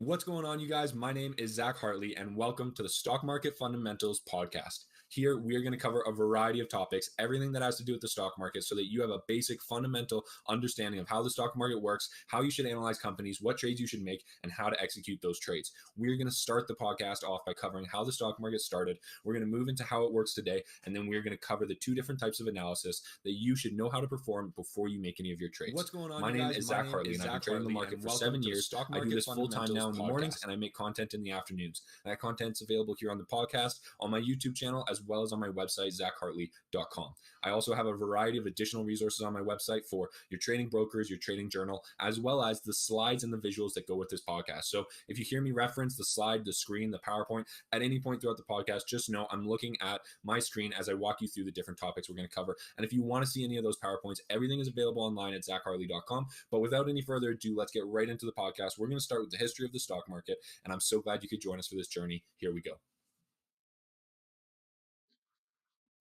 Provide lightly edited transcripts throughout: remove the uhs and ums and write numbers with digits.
What's going on, you guys? My name is Zac Hartley, and welcome to the Stock Market Fundamentals podcast. Here, we are going to cover a variety of topics, everything that has to do with the stock market, so that you have a basic fundamental understanding of how the stock market works, how you should analyze companies, what trades you should make, and how to execute those trades. We're going to start the podcast off by covering how the stock market started. We're going to move into how it works today, and then we're going to cover the two different types of analysis that you should know how to perform before you make any of your trades. What's going on, My you name guys? is My Zac name Hartley, is and I've been Zac trading the Hartley, market and for welcome 7 to the years. Stock I do Market this full time now in the mornings, Podcast. and I make content in the afternoons. That content's available here on the podcast, on my YouTube channel, as well as on my website, zachhartley.com. I also have a variety of additional resources on my website for your trading brokers, your trading journal, as well as the slides and the visuals that go with this podcast. So if you hear me reference the slide, the screen, the PowerPoint at any point throughout the podcast, just know I'm looking at my screen as I walk you through the different topics we're going to cover. And if you want to see any of those PowerPoints, everything is available online at zachhartley.com. But without any further ado, let's get right into the podcast. We're going to start with the history of the stock market, and I'm so glad you could join us for this journey. Here we go.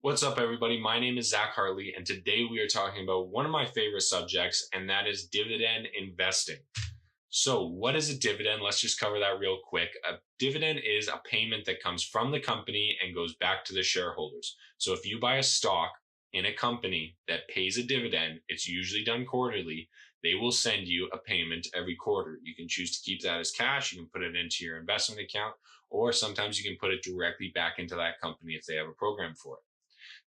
What's up, everybody? My name is Zac Hartley, and today we are talking about one of my favorite subjects, and that is dividend investing. So what is a dividend? Let's just cover that real quick. A dividend is a payment that comes from the company and goes back to the shareholders. So if you buy a stock in a company that pays a dividend, it's usually done quarterly. They will send you a payment every quarter. You can choose to keep that as cash. You can put it into your investment account, or sometimes you can put it directly back into that company if they have a program for it.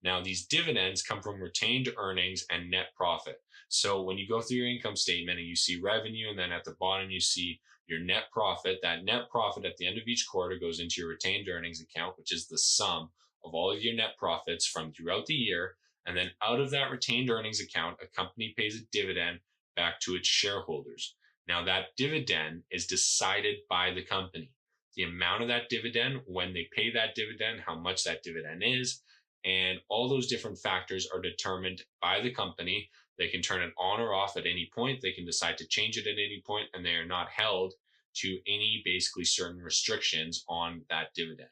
Now, these dividends come from retained earnings and net profit. So when you go through your income statement and you see revenue, and then at the bottom you see your net profit, that net profit at the end of each quarter goes into your retained earnings account, which is the sum of all of your net profits from throughout the year. And then out of that retained earnings account, a company pays a dividend back to its shareholders. Now, that dividend is decided by the company. The amount of that dividend, when they pay that dividend, how much that dividend is, and all those different factors are determined by the company. They can turn it on or off at any point. They can decide to change it at any point, and they are not held to any basically certain restrictions on that dividend.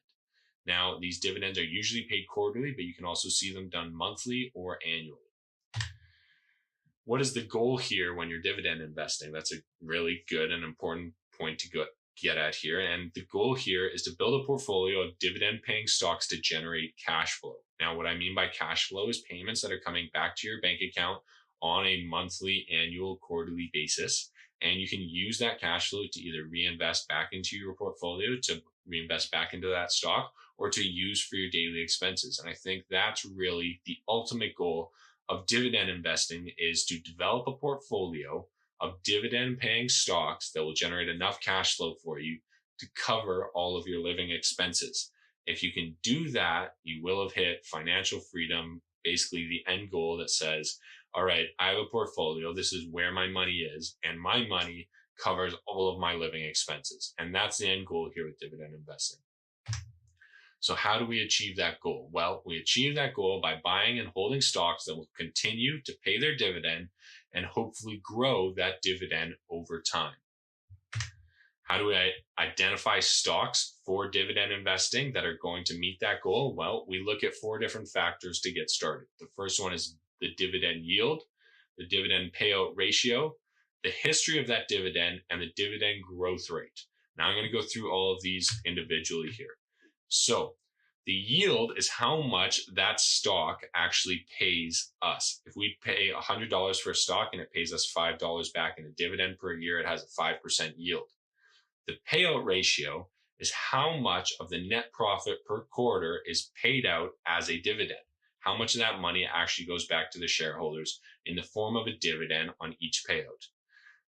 Now, these dividends are usually paid quarterly, but you can also see them done monthly or annually. What is the goal here when you're dividend investing? That's a really good and important point to get at here. And the goal here is to build a portfolio of dividend paying stocks to generate cash flow. Now, what I mean by cash flow is payments that are coming back to your bank account on a monthly, annual, quarterly basis. And you can use that cash flow to either reinvest back into your portfolio, to reinvest back into that stock, or to use for your daily expenses. And I think that's really the ultimate goal of dividend investing, is to develop a portfolio of dividend paying stocks that will generate enough cash flow for you to cover all of your living expenses. If you can do that, you will have hit financial freedom, basically the end goal that says, all right, I have a portfolio. This is where my money is, and my money covers all of my living expenses. And that's the end goal here with dividend investing. So how do we achieve that goal? Well, we achieve that goal by buying and holding stocks that will continue to pay their dividend and hopefully grow that dividend over time. How do we identify stocks for dividend investing that are going to meet that goal? Well, we look at 4 different factors to get started. The first one is the dividend yield, the dividend payout ratio, the history of that dividend, and the dividend growth rate. Now I'm going to go through all of these individually here. So the yield is how much that stock actually pays us. If we pay $100 for a stock and it pays us $5 back in a dividend per year, it has a 5% yield. The payout ratio is how much of the net profit per quarter is paid out as a dividend. How much of that money actually goes back to the shareholders in the form of a dividend on each payout.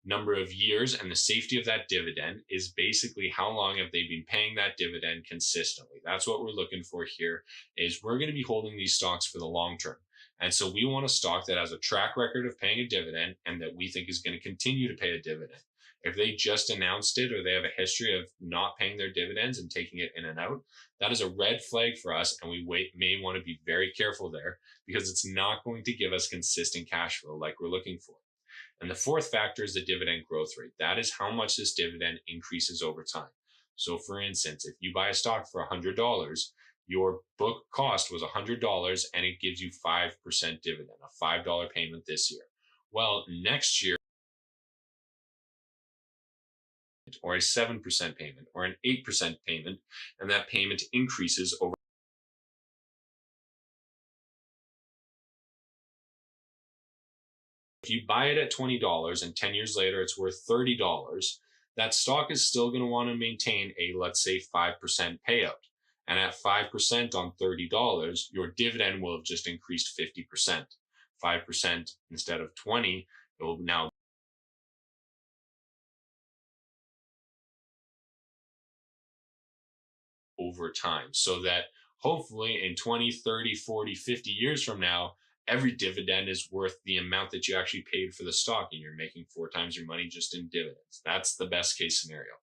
Number of years and the safety of that dividend is basically how long have they been paying that dividend consistently. That's what we're looking for here, is we're going to be holding these stocks for the long term. And so we want a stock that has a track record of paying a dividend and that we think is going to continue to pay a dividend. If they just announced it, or they have a history of not paying their dividends and taking it in and out, that is a red flag for us, and we may want to be very careful there, because it's not going to give us consistent cash flow like we're looking for. And the fourth factor is the dividend growth rate. That is how much this dividend increases over time. So for instance, if you buy a stock for $100, your book cost was $100 and it gives you 5% dividend, a $5 payment this year. Well, next year, or a 7% payment or an 8% payment, and that payment increases over. If you buy it at $20 and 10 years later it's worth $30, that stock is still going to want to maintain a, let's say, 5% payout. And at 5% on $30, your dividend will have just increased 50%. 5% instead of 20, it will now over time, so that hopefully in 20, 30, 40, 50 years from now, every dividend is worth the amount that you actually paid for the stock, and you're making 4 times your money just in dividends. That's the best case scenario.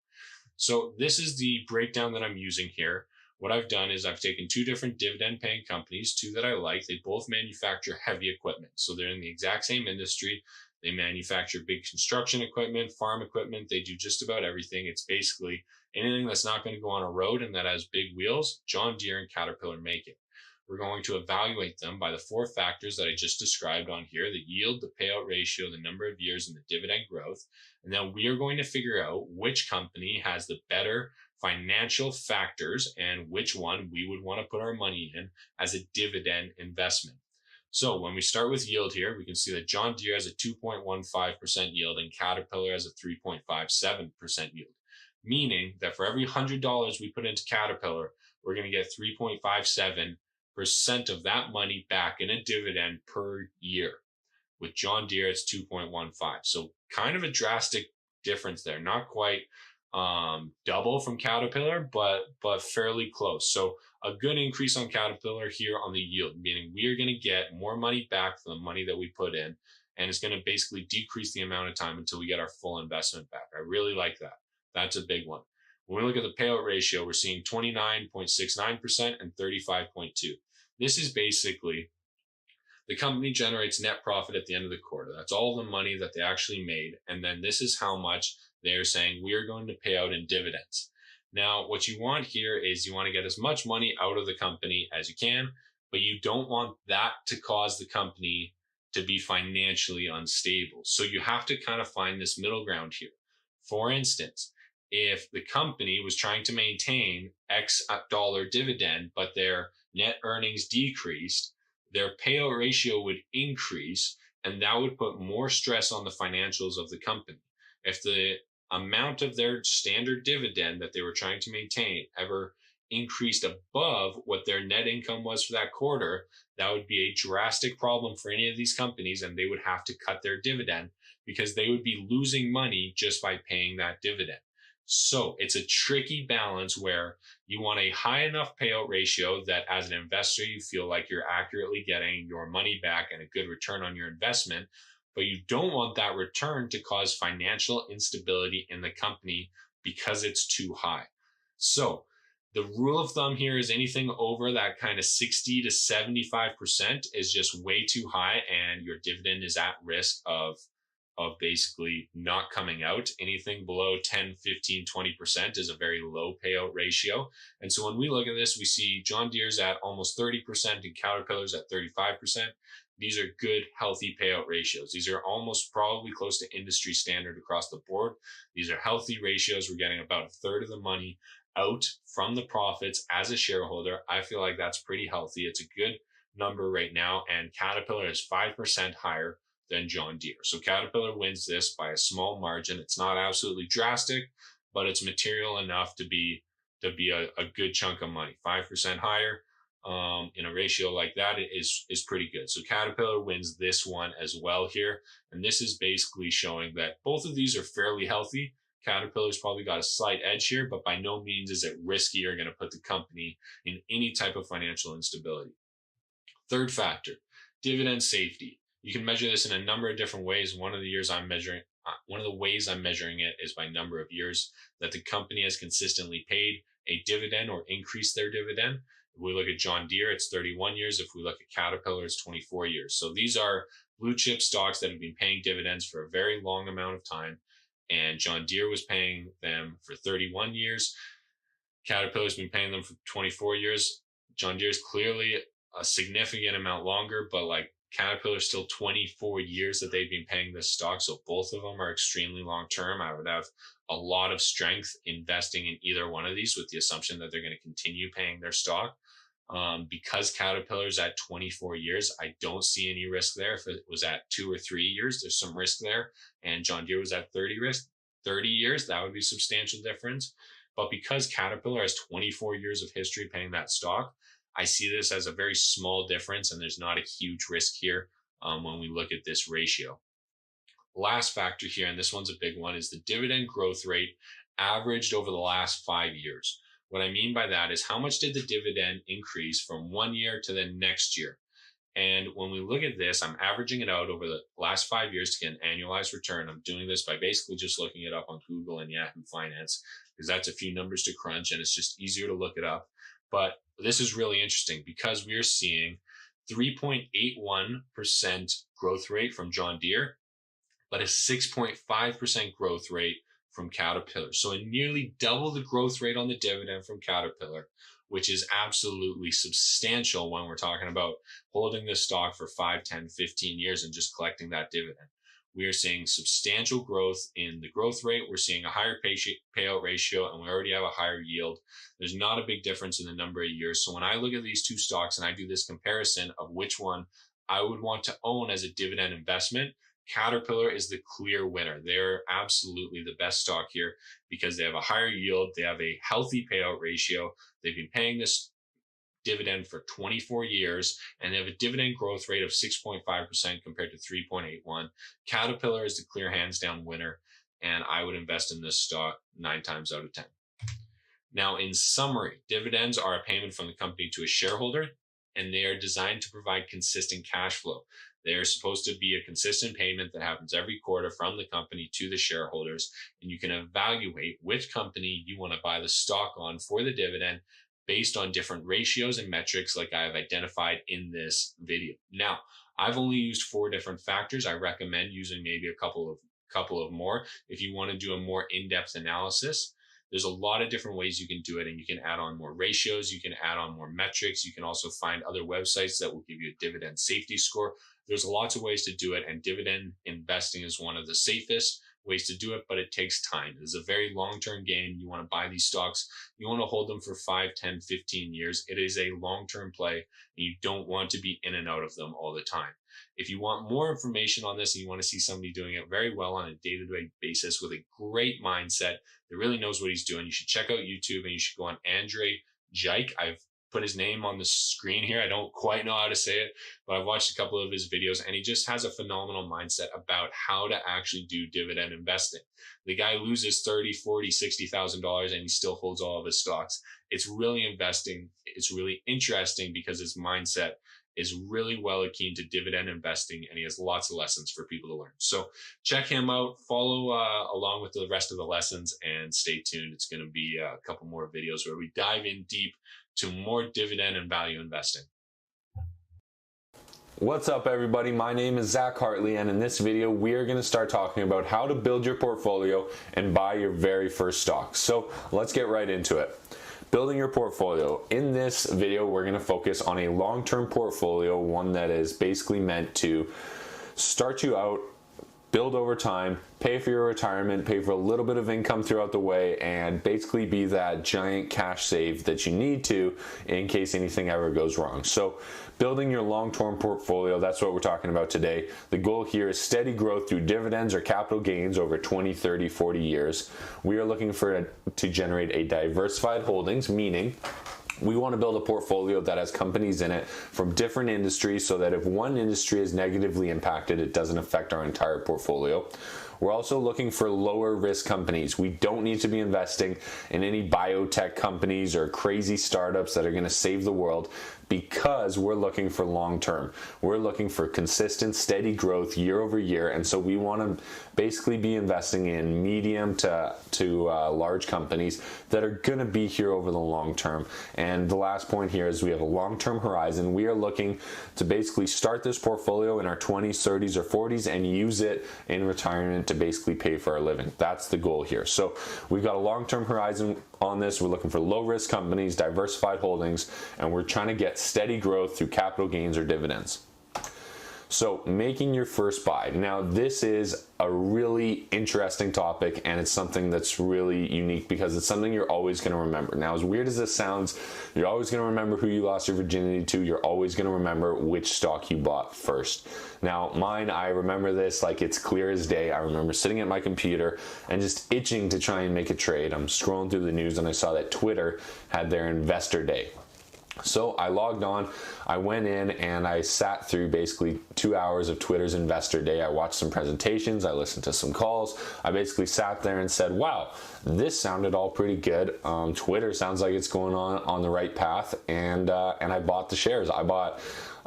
So this is the breakdown that I'm using here. What I've done is I've taken 2 different dividend paying companies, 2 that I like. They both manufacture heavy equipment. So they're in the exact same industry. They manufacture big construction equipment, farm equipment. They do just about everything. It's basically anything that's not going to go on a road and that has big wheels. John Deere and Caterpillar make it. We're going to evaluate them by the 4 factors that I just described on here: the yield, the payout ratio, the number of years, and the dividend growth. And then we are going to figure out which company has the better financial factors and which one we would want to put our money in as a dividend investment. So when we start with yield here, we can see that John Deere has a 2.15% yield and Caterpillar has a 3.57% yield, meaning that for every $100 we put into Caterpillar, we're going to get 3.57% of that money back in a dividend per year. With John Deere, it's 2.15. So kind of a drastic difference there. Not quite double from Caterpillar, but fairly close. So a good increase on Caterpillar here on the yield, meaning we are going to get more money back for the money that we put in, and it's going to basically decrease the amount of time until we get our full investment back. I really like that. That's a big one. When we look at the payout ratio, we're seeing 29.69% and 35.2%. This is basically the company generates net profit at the end of the quarter. That's all the money that they actually made. And then this is how much they're saying we are going to pay out in dividends. Now, what you want here is you want to get as much money out of the company as you can, but you don't want that to cause the company to be financially unstable. So you have to kind of find this middle ground here. For instance, if the company was trying to maintain X dollar dividend, but their net earnings decreased, their payout ratio would increase, and that would put more stress on the financials of the company. If the amount of their standard dividend that they were trying to maintain ever increased above what their net income was for that quarter, that would be a drastic problem for any of these companies, and they would have to cut their dividend because they would be losing money just by paying that dividend. So it's a tricky balance where you want a high enough payout ratio that as an investor, you feel like you're accurately getting your money back and a good return on your investment, but you don't want that return to cause financial instability in the company because it's too high. So the rule of thumb here is anything over that kind of 60 to 75% is just way too high, and your dividend is at risk of basically not coming out. Anything below 10, 15, 20% is a very low payout ratio. And so when we look at this, we see John Deere's at almost 30% and Caterpillar's at 35%. These are good, healthy payout ratios. These are almost probably close to industry standard across the board. These are healthy ratios. We're getting about a third of the money out from the profits as a shareholder. I feel like that's pretty healthy. It's a good number right now. And Caterpillar is 5% higher than John Deere. So Caterpillar wins this by a small margin. It's not absolutely drastic, but it's material enough to be a good chunk of money. 5% higher in a ratio like that is pretty good. So Caterpillar wins this one as well here. And this is basically showing that both of these are fairly healthy. Caterpillar's probably got a slight edge here, but by no means is it risky or going to put the company in any type of financial instability. Third factor, dividend safety. You can measure this in a number of different ways. One of the ways I'm measuring it is by number of years that the company has consistently paid a dividend or increased their dividend. If we look at John Deere, it's 31 years. If we look at Caterpillar, it's 24 years. So these are blue chip stocks that have been paying dividends for a very long amount of time. And John Deere was paying them for 31 years. Caterpillar's been paying them for 24 years. John Deere's clearly a significant amount longer, but like Caterpillar is still 24 years that they've been paying this stock. So both of them are extremely long term. I would have a lot of strength investing in either one of these with the assumption that they're going to continue paying their stock. Because Caterpillar's at 24 years, I don't see any risk there. If it was at 2 or 3 years, there's some risk there. And John Deere was at 30 years, that would be a substantial difference. But because Caterpillar has 24 years of history paying that stock, I see this as a very small difference, and there's not a huge risk here when we look at this ratio. Last factor here, and this one's a big one, is the dividend growth rate averaged over the last 5 years. What I mean by that is how much did the dividend increase from 1 year to the next year? And when we look at this, I'm averaging it out over the last 5 years to get an annualized return. I'm doing this by basically just looking it up on Google and Yahoo Finance, because that's a few numbers to crunch and it's just easier to look it up. But this is really interesting because we're seeing 3.81% growth rate from John Deere, but a 6.5% growth rate from Caterpillar. So a nearly double the growth rate on the dividend from Caterpillar, which is absolutely substantial when we're talking about holding this stock for 5, 10, 15 years and just collecting that dividend. We are seeing substantial growth in the growth rate. We're seeing a higher payout ratio, and we already have a higher yield. There's not a big difference in the number of years. So when I look at these two stocks and I do this comparison of which one I would want to own as a dividend investment, Caterpillar is the clear winner. They're absolutely the best stock here because they have a higher yield. They have a healthy payout ratio. They've been paying this dividend for 24 years, and they have a dividend growth rate of 6.5% compared to 3.81. Caterpillar is the clear hands down winner, and I would invest in this stock 9 times out of 10. Now, in summary, dividends are a payment from the company to a shareholder, and they are designed to provide consistent cash flow. They are supposed to be a consistent payment that happens every quarter from the company to the shareholders, and you can evaluate which company you want to buy the stock on for the dividend based on different ratios and metrics like I have identified in this video. Now, I've only used 4 different factors. I recommend using maybe a couple of more if you want to do a more in-depth analysis. There's a lot of different ways you can do it, and you can add on more ratios, you can add on more metrics, you can also find other websites that will give you a dividend safety score. There's lots of ways to do it, and dividend investing is one of the safest ways to do it, but it takes time. It's a very long-term game. You want to buy these stocks. You want to hold them for 5, 10, 15 years. It is a long-term play, and you don't want to be in and out of them all the time. If you want more information on this and you want to see somebody doing it very well on a day-to-day basis with a great mindset that really knows what he's doing, you should check out YouTube and you should go on Andre Jike. I've put his name on the screen here. I don't quite know how to say it, but I've watched a couple of his videos and he just has a phenomenal mindset about how to actually do dividend investing. The guy loses $30,000, $40,000, $60,000 and he still holds all of his stocks. It's really investing. It's really interesting because his mindset is really well keen to dividend investing, and he has lots of lessons for people to learn. So check him out, follow along with the rest of the lessons, and stay tuned. It's going to be a couple more videos where we dive in deep to more dividend and value investing. What's up, everybody? My name is Zac Hartley, and in this video we are going to start talking about how to build your portfolio and buy your very first stock. So let's get right into it. Building your portfolio. In this video, we're going to focus on a long-term portfolio, one that is basically meant to start you out, build over time, pay for your retirement, pay for a little bit of income throughout the way, and basically be that giant cash save that you need to in case anything ever goes wrong. So building your long-term portfolio, that's what we're talking about today. The goal here is steady growth through dividends or capital gains over 20, 30, 40 years. We are looking to generate a diversified holdings, meaning we want to build a portfolio that has companies in it from different industries so that if one industry is negatively impacted, it doesn't affect our entire portfolio. We're also looking for lower risk companies. We don't need to be investing in any biotech companies or crazy startups that are going to save the world, because we're looking for long term. We're looking for consistent, steady growth year over year, and so we want to basically be investing in medium to large companies that are going to be here over the long term. And the last point here is we have a long-term horizon. We are looking to basically start this portfolio in our 20s, 30s, or 40s and use it in retirement to basically pay for our living. That's the goal here. So we've got a long-term horizon on this. We're looking for low-risk companies, diversified holdings, and we're trying to get steady growth through capital gains or dividends. So making your first buy. Now this is a really interesting topic, and it's something that's really unique because it's something you're always going to remember. Now, as weird as this sounds, you're always going to remember who you lost your virginity to. You're always going to remember which stock you bought first. Now mine, I remember this like it's clear as day. I remember sitting at my computer and just itching to try and make a trade. I'm scrolling through the news and I saw that Twitter had their investor day. So I logged on, I went in and I sat through basically 2 hours of Twitter's investor day. I watched some presentations, I listened to some calls. I basically sat there and said, wow, this sounded all pretty good. Twitter sounds like it's going on the right path, and I bought the shares. I bought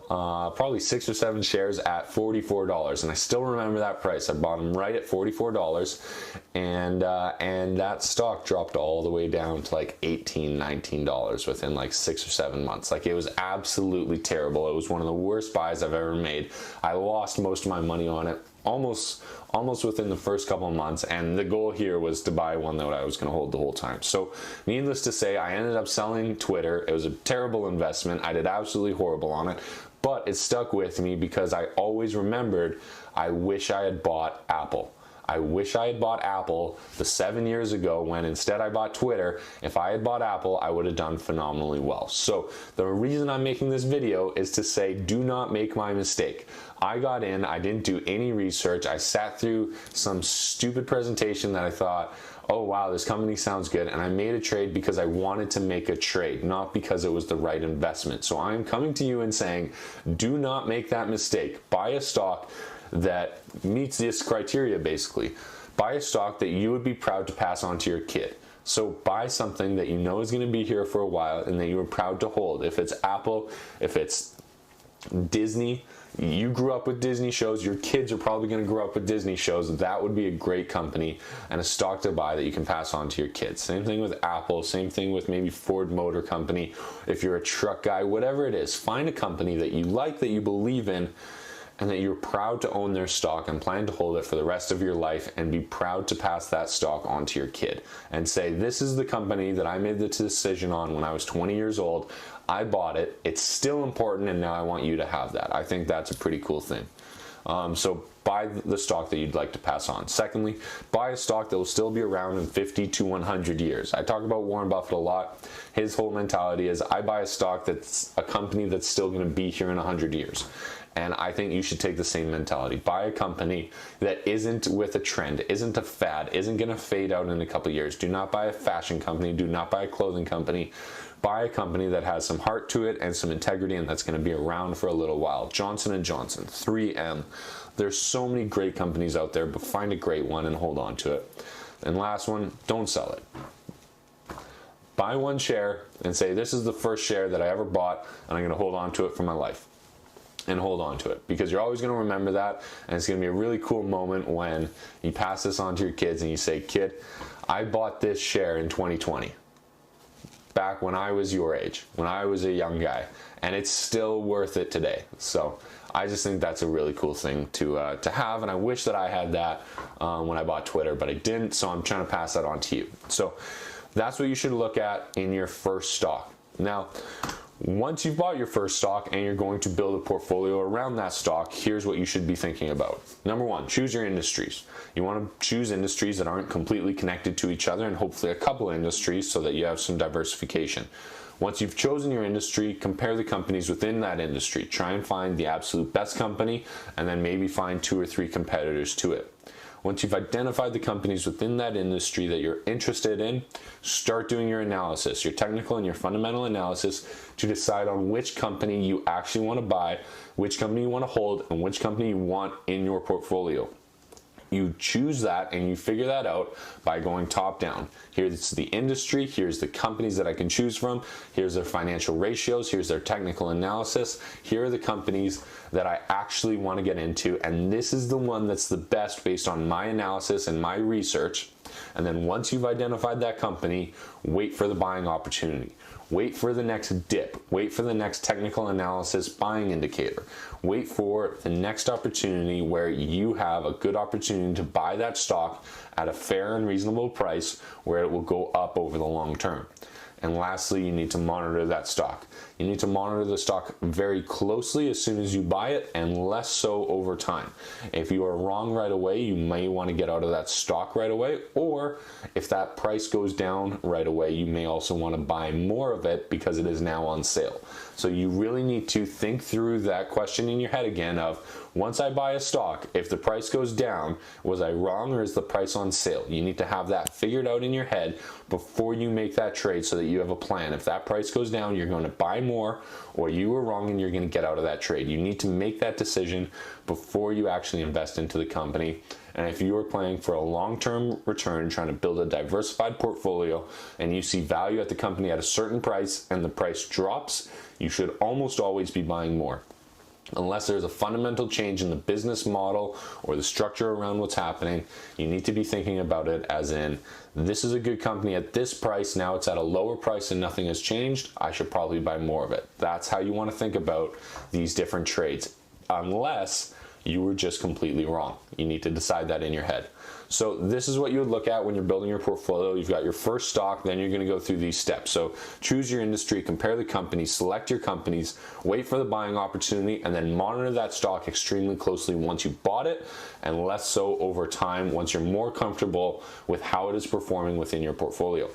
probably 6 or 7 shares at $44, and I still remember that price. I bought them right at $44, and that stock dropped all the way down to like $18, $19 within like 6 or 7 months. Like, it was absolutely terrible. It was one of the worst buys I've ever made. I lost most of my money on it almost within the first couple of months, and the goal here was to buy one that I was going to hold the whole time. So needless to say, I ended up selling Twitter. It was a terrible investment. I did absolutely horrible on it, but it stuck with me because I always remembered, I wish I had bought Apple. I wish I had bought Apple the 7 years ago when instead I bought Twitter. If I had bought Apple, I would have done phenomenally well. So the reason I'm making this video is to say, do not make my mistake. I got in, I didn't do any research. I sat through some stupid presentation that I thought, oh wow, this company sounds good, and I made a trade because I wanted to make a trade, not because it was the right investment. So I'm coming to you and saying, do not make that mistake. Buy a stock that meets this criteria. Basically, buy a stock that you would be proud to pass on to your kid. So buy something that you know is going to be here for a while and that you are proud to hold. If it's Apple, if it's Disney, you grew up with Disney shows, your kids are probably going to grow up with Disney shows. That would be a great company and a stock to buy that you can pass on to your kids. Same thing with Apple, same thing with maybe Ford Motor Company. If you're a truck guy, whatever it is, find a company that you like, that you believe in, and that you're proud to own their stock and plan to hold it for the rest of your life, and be proud to pass that stock on to your kid and say, this is the company that I made the decision on when I was 20 years old. I bought it. It's still important, and now I want you to have that. I think that's a pretty cool thing. So buy the stock that you'd like to pass on. Secondly, buy a stock that will still be around in 50 to 100 years. I talk about Warren Buffett a lot. His whole mentality is, I buy a stock that's a company that's still going to be here in 100 years. And I think you should take the same mentality. Buy a company that isn't with a trend, isn't a fad, isn't going to fade out in a couple of years. Do not buy a fashion company. Do not buy a clothing company. Buy a company that has some heart to it and some integrity, and that's going to be around for a little while. Johnson & Johnson, 3M. There's so many great companies out there, but find a great one and hold on to it. And last one, don't sell it. Buy one share and say, this is the first share that I ever bought, and I'm going to hold on to it for my life. And hold on to it, because you're always going to remember that, and it's going to be a really cool moment when you pass this on to your kids and you say, kid, I bought this share in 2020, back when I was your age, when I was a young guy, and it's still worth it today. So I just think that's a really cool thing to have, and I wish that I had that when I bought Twitter, but I didn't, so I'm trying to pass that on to you. So that's what you should look at in your first stock. Now, once you've bought your first stock and you're going to build a portfolio around that stock, here's what you should be thinking about. Number one, choose your industries. You want to choose industries that aren't completely connected to each other, and hopefully a couple of industries so that you have some diversification. Once you've chosen your industry, compare the companies within that industry. Try and find the absolute best company, and then maybe find 2 or 3 competitors to it. Once you've identified the companies within that industry that you're interested in, start doing your analysis, your technical and your fundamental analysis, to decide on which company you actually want to buy, which company you want to hold, and which company you want in your portfolio. You choose that and you figure that out by going top down. Here's the industry, here's the companies that I can choose from, here's their financial ratios, here's their technical analysis, here are the companies that I actually want to get into, and this is the one that's the best based on my analysis and my research. And then once you've identified that company, wait for the buying opportunity. Wait for the next dip. Wait for the next technical analysis buying indicator. Wait for the next opportunity where you have a good opportunity to buy that stock at a fair and reasonable price where it will go up over the long term. And lastly, you need to monitor that stock. You need to monitor the stock very closely as soon as you buy it, and less so over time. If you are wrong right away, you may want to get out of that stock right away, or if that price goes down right away, you may also want to buy more of it because it is now on sale. So you really need to think through that question in your head again of, once I buy a stock, if the price goes down, was I wrong or is the price on sale? You need to have that figured out in your head before you make that trade so that you have a plan. If that price goes down, you're going to buy more, or you were wrong and you're going to get out of that trade. You need to make that decision before you actually invest into the company. And if you are planning for a long-term return, trying to build a diversified portfolio, and you see value at the company at a certain price and the price drops, you should almost always be buying more. Unless there's a fundamental change in the business model or the structure around what's happening, you need to be thinking about it as in, this is a good company at this price, now it's at a lower price and nothing has changed, I should probably buy more of it. That's how you want to think about these different trades, unless you were just completely wrong. You need to decide that in your head. So this is what you would look at when you're building your portfolio. You've got your first stock, then you're going to go through these steps. So choose your industry, compare the companies, select your companies, wait for the buying opportunity, and then monitor that stock extremely closely once you bought it, and less so over time once you're more comfortable with how it is performing within your portfolio.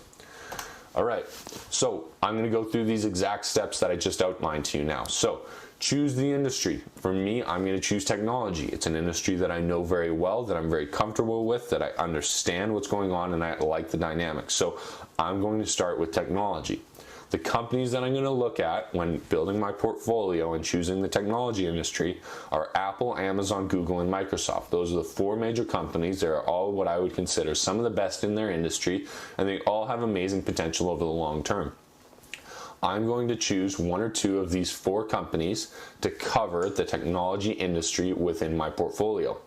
All right, so I'm going to go through these exact steps that I just outlined to you now. So choose the industry. For me, I'm going to choose technology. It's an industry that I know very well, that I'm very comfortable with, that I understand what's going on, and I like the dynamics. So I'm going to start with technology. The companies that I'm going to look at when building my portfolio and choosing the technology industry are Apple, Amazon, Google, and Microsoft. Those are the four major companies. They're all what I would consider some of the best in their industry, and they all have amazing potential over the long term. I'm going to choose one or two of these four companies to cover the technology industry within my portfolio.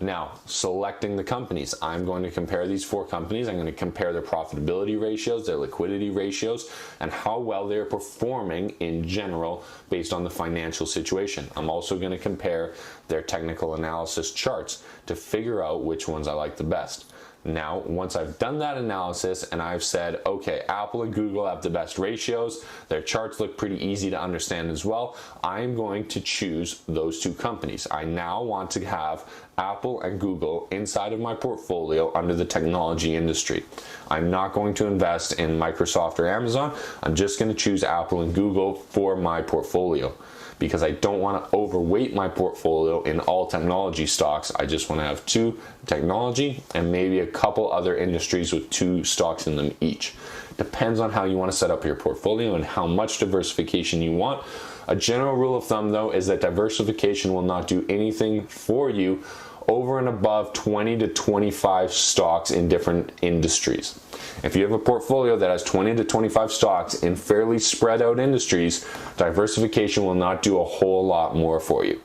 Now, selecting the companies, I'm going to compare these four companies. I'm going to compare their profitability ratios, their liquidity ratios, and how well they're performing in general based on the financial situation. I'm also going to compare their technical analysis charts to figure out which ones I like the best. Now, once I've done that analysis and I've said, okay, Apple and Google have the best ratios, their charts look pretty easy to understand as well, I'm going to choose those two companies. I now want to have Apple and Google inside of my portfolio under the technology industry. I'm not going to invest in Microsoft or Amazon. I'm just going to choose Apple and Google for my portfolio, because I don't want to overweight my portfolio in all technology stocks. I just want to have two technology and maybe a couple other industries with two stocks in them each. Depends on how you want to set up your portfolio and how much diversification you want. A general rule of thumb, though, is that diversification will not do anything for you over and above 20 to 25 stocks in different industries. If you have a portfolio that has 20 to 25 stocks in fairly spread out industries, diversification will not do a whole lot more for you.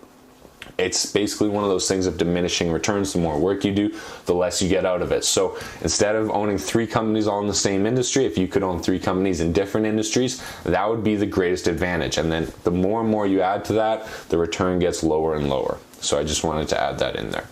It's basically one of those things of diminishing returns. The more work you do, the less you get out of it. So instead of owning three companies all in the same industry, if you could own three companies in different industries, that would be the greatest advantage. And then the more and more you add to that, the return gets lower and lower. So I just wanted to add that in there.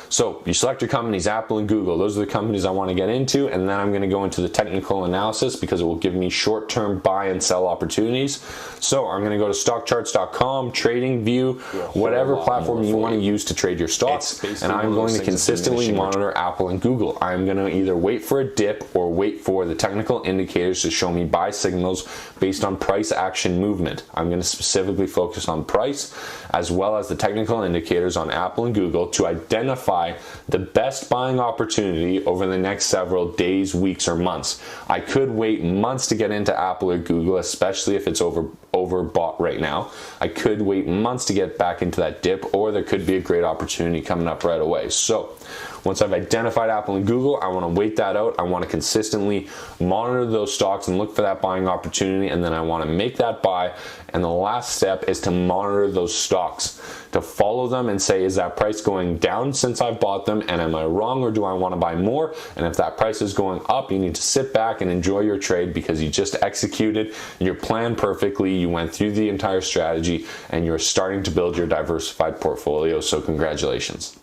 So you select your companies, Apple and Google. Those are the companies I want to get into, and then I'm going to go into the technical analysis because it will give me short-term buy and sell opportunities. So I'm going to go to stockcharts.com, TradingView, whatever platform you want to use to trade your stocks, and I'm going to consistently monitor Apple and Google. I'm going to either wait for a dip or wait for the technical indicators to show me buy signals based on price action movement. I'm going to specifically focus on price as well as the technical indicators on Apple and Google to identify the best buying opportunity over the next several days, weeks, or months. I could wait months to get into Apple or Google, especially if it's overbought right now. I could wait months to get back into that dip, or there could be a great opportunity coming up right away. So once I've identified Apple and Google, I want to wait that out. I want to consistently monitor those stocks and look for that buying opportunity, and then I want to make that buy. And the last step is to monitor those stocks, to follow them and say, is that price going down since I've bought them, and am I wrong, or do I want to buy more? And if that price is going up, you need to sit back and enjoy your trade because you just executed your plan perfectly. You went through the entire strategy and you're starting to build your diversified portfolio. So congratulations.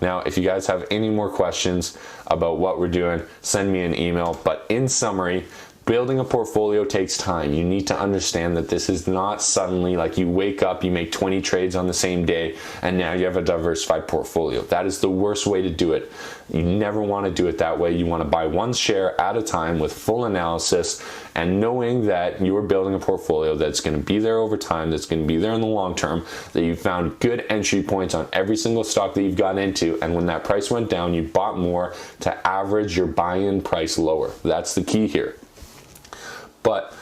Now, if you guys have any more questions about what we're doing, send me an email. But in summary, Building a portfolio takes time. You need to understand that this is not suddenly like you wake up, you make 20 trades on the same day, and now you have a diversified portfolio. That is the worst way to do it. You never want to do it that way. You want to buy one share at a time with full analysis and knowing that you are building a portfolio that's going to be there over time, that's going to be there in the long term, that you found good entry points on every single stock that you've got into, and when that price went down, you bought more to average your buy-in price lower. That's the key here. But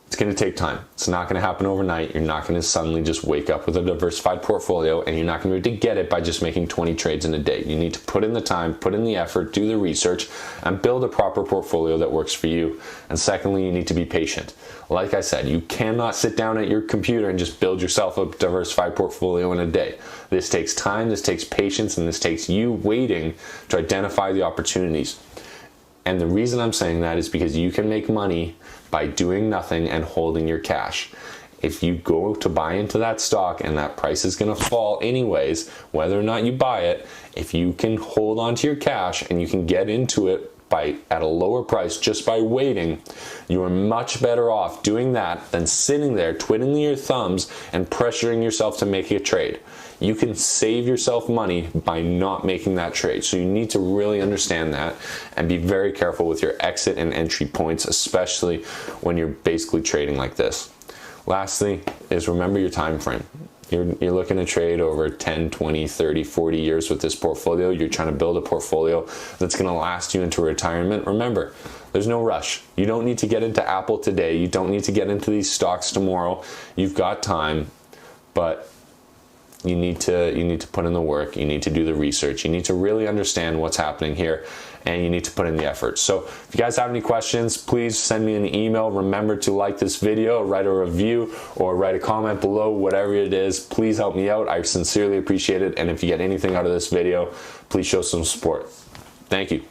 it's going to take time. It's not going to happen overnight. You're not going to suddenly just wake up with a diversified portfolio, and you're not going to be able to get it by just making 20 trades in a day. You need to put in the time, put in the effort, do the research, and build a proper portfolio that works for you. And secondly, you need to be patient. Like I said, you cannot sit down at your computer and just build yourself a diversified portfolio in a day. This takes time, this takes patience, and this takes you waiting to identify the opportunities. And the reason I'm saying that is because you can make money by doing nothing and holding your cash. If you go to buy into that stock and that price is going to fall anyways, whether or not you buy it, if you can hold on to your cash and you can get into it at a lower price just by waiting, you are much better off doing that than sitting there twiddling your thumbs and pressuring yourself to make a trade. You can save yourself money by not making that trade. So you need to really understand that and be very careful with your exit and entry points, especially when you're basically trading like this. Lastly is remember your time frame. You're looking to trade over 10, 20, 30, 40 years with this portfolio. You're trying to build a portfolio that's going to last you into retirement. Remember, there's no rush. You don't need to get into Apple today. You don't need to get into these stocks tomorrow. You've got time, but you need to put in the work. You need to do the research. You need to really understand what's happening here, and you need to put in the effort. So if you guys have any questions, please send me an email. Remember to like this video, write a review, or write a comment below, whatever it is. Please help me out. I sincerely appreciate it. And if you get anything out of this video, please show some support. Thank you.